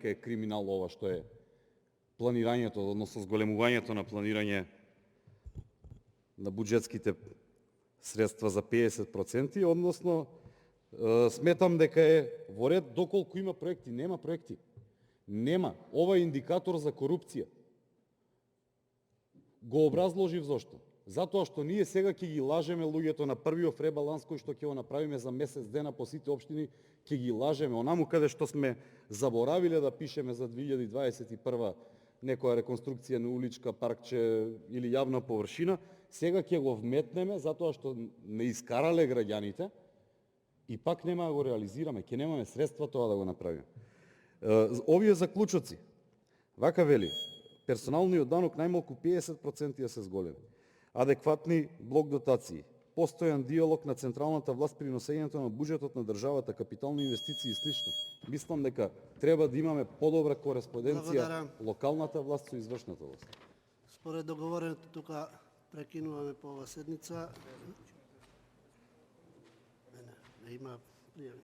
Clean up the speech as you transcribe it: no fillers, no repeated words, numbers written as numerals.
дека е криминал ова што е планирањето, односно зголемувањето на планирање на буџетските средства за 50%, односно сметам дека е во ред доколку има проекти. Нема проекти. Нема. Ова е индикатор за корупција. Го образложив зошто. Затоа што ние сега ќе ги лажеме луѓето на првиот ребаланс кој што ќе го направиме за месец дена по сите општини, ќе ги лажеме онаму каде што сме заборавиле да пишеме за 2021 некоја реконструкција на уличка, паркче или јавна површина, сега ќе го вметнеме затоа што не искарале граѓаните и пак нема да го реализираме, ќе немаме средства тоа да го направиме. Овие заклучоци, вака вели, персоналниот данок најмалку 50% да се зголеми, адекватни блок дотации, постојан диалог на централната власт при носењето на буџетот на државата, капитални инвестиции и слично. Мислам дека треба да имаме подобра кореспонденција локалната власт со извршната власт. Според договоренето тука прекинуваме по ова седница. Не има пријави.